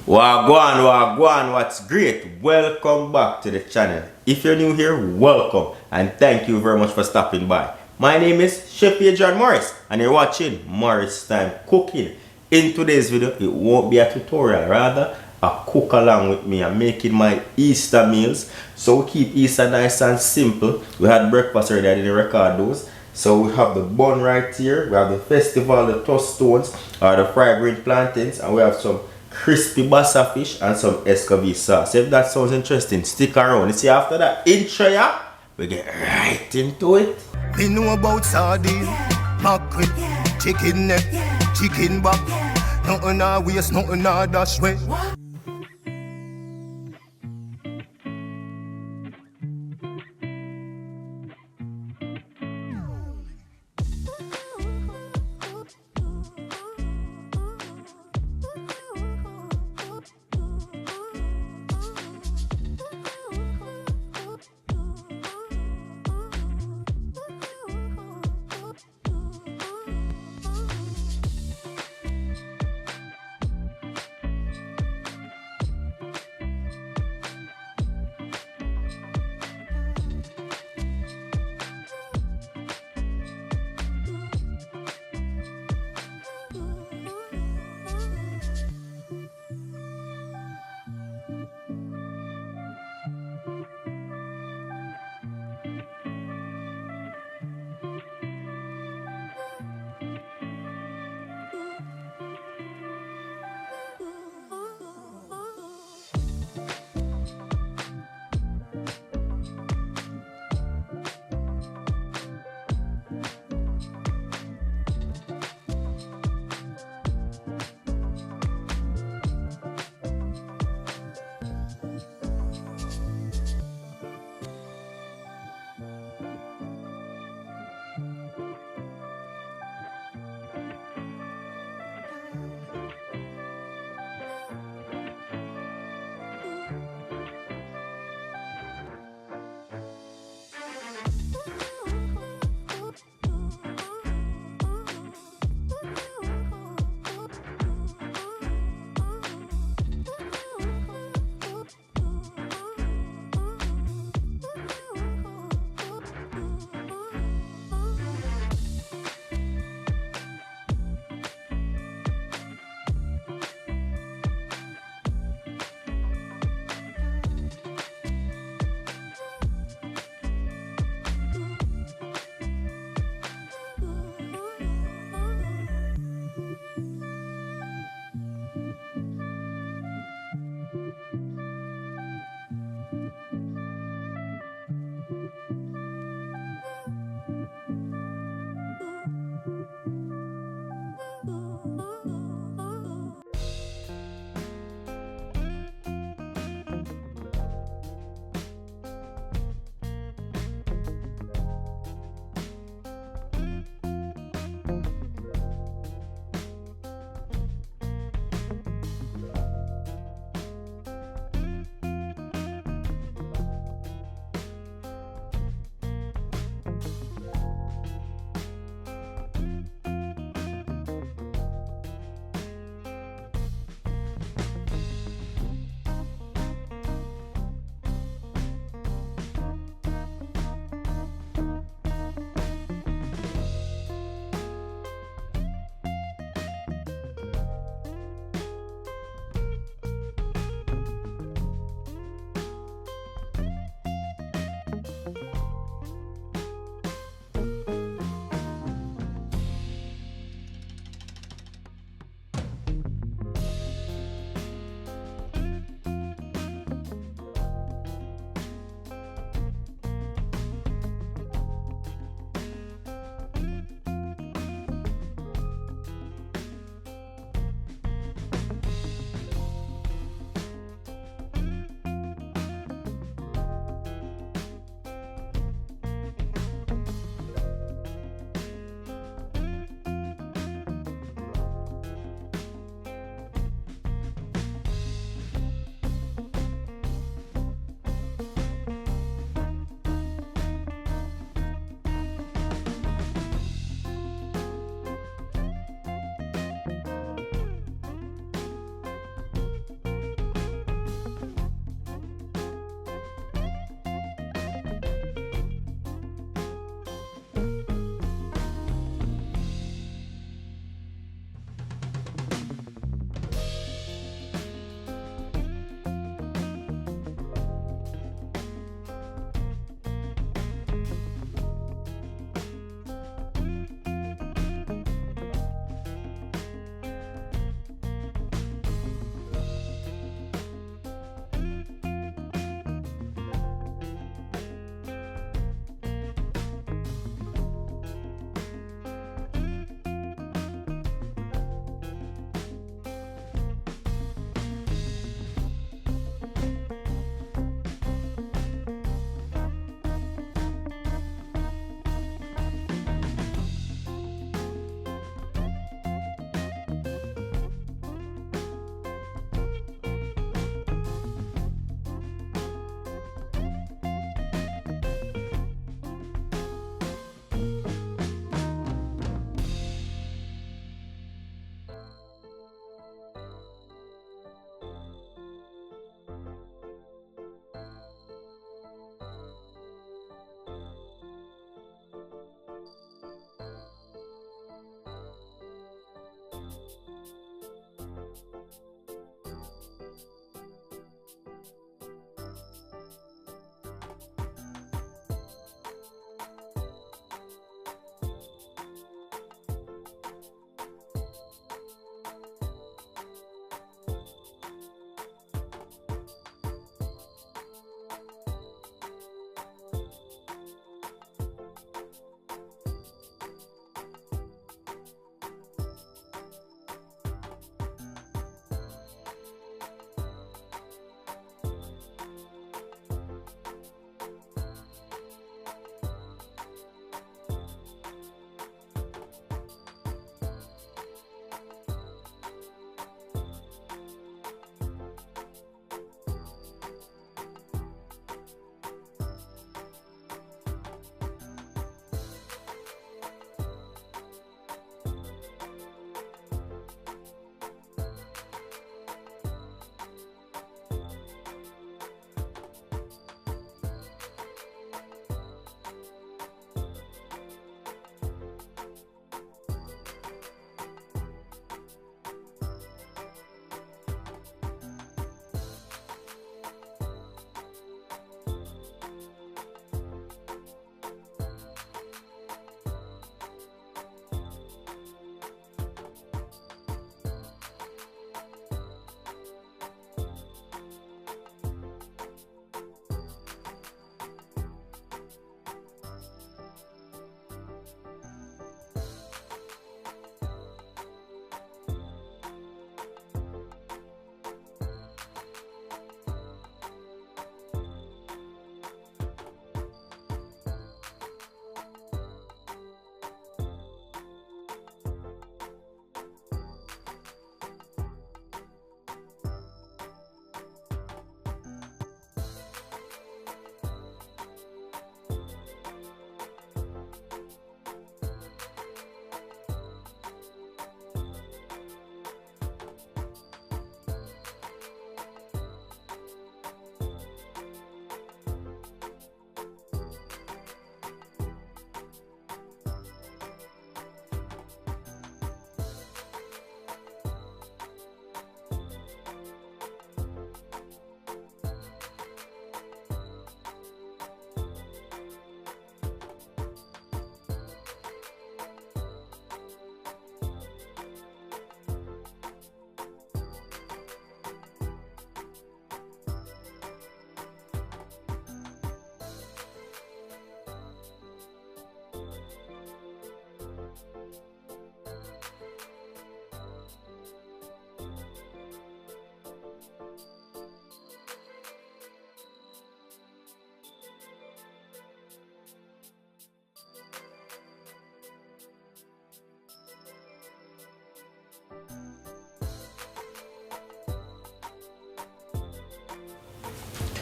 Wagwan, what's great? Welcome back to the channel. If you're new here, welcome and thank you very much for stopping by. My name is Chef John Morris and you're watching Morris Time Cooking. In today's video, it won't be a tutorial, rather a cook along with me. I'm making my Easter meals. So we keep Easter nice and simple. We had breakfast already, I didn't record those. So we have the bun right here, we have the festival, the tostones, or the fried green plantains, and we have some crispy bassa fish and some Escovitch sauce. If that sounds interesting, stick around. You see, after that intro, yeah, we get right into it. Me know about sardine, mackerel, chicken neck, chicken back. Nothing a waste, nothing a dash way.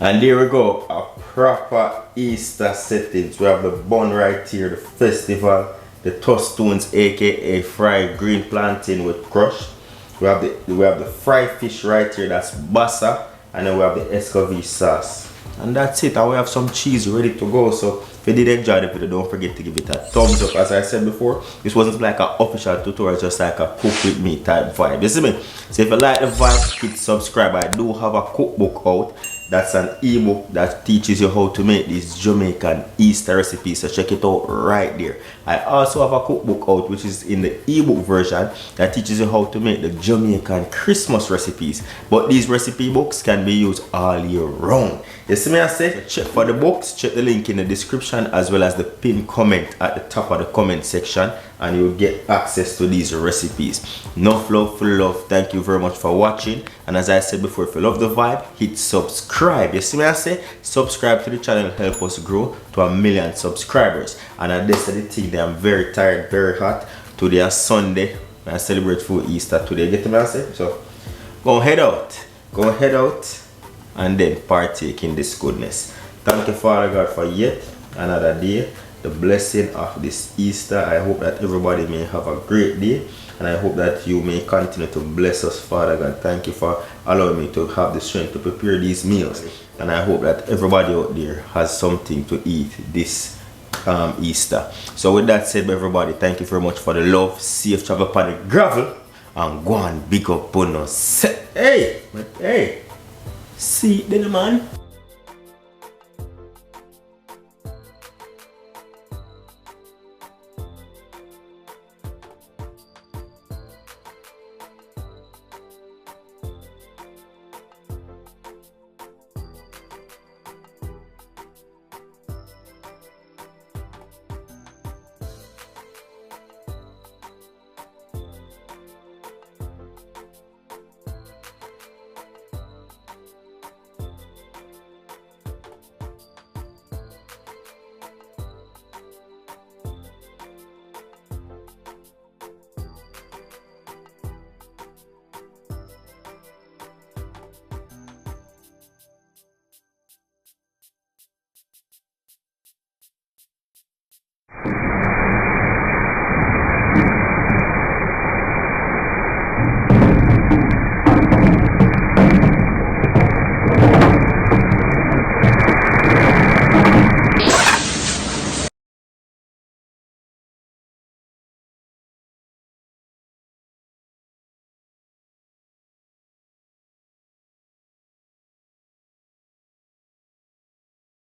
And there we go, a proper Easter settings. We have the bun right here, the festival, the tostoons, aka fried green plantain with crush. We have the fried fish right here, that's bassa, and then we have the Escovitch sauce. And that's it, and we have some cheese ready to go. So if you did enjoy the video, don't forget to give it a thumbs up. As I said before, this wasn't like an official tutorial, just like a cook with me type vibe. You see me? So if you like the vibe, hit subscribe. I do have a cookbook out. That's an ebook that teaches you how to make these Jamaican Easter recipes, so check it out right there. I also have a cookbook out which is in the ebook version that teaches you how to make the Jamaican Christmas recipes, but these recipe books can be used all year round. You see me I say? Check for the books, check the link in the description as well as the pinned comment at the top of the comment section, and you'll get access to these recipes. Enough love, full love. Thank you very much for watching, and as I said before, if you love the vibe, hit subscribe. You see me I say? Subscribe to the channel, help us grow to 1 million subscribers. And I this the thing that I'm very tired, very hot. Today is Sunday, I celebrate for Easter today. Get me I say? So go head out and then partake in this goodness. Thank you, Father God, for yet another day, the blessing of this Easter. I hope that everybody may have a great day, and I hope that you may continue to bless us, Father God. Thank you for allowing me to have the strength to prepare these meals, and I hope that everybody out there has something to eat this Easter. So with that said, everybody, thank you very much for the love. Safe travel upon the gravel, and go on big up on us. Hey, see then, man.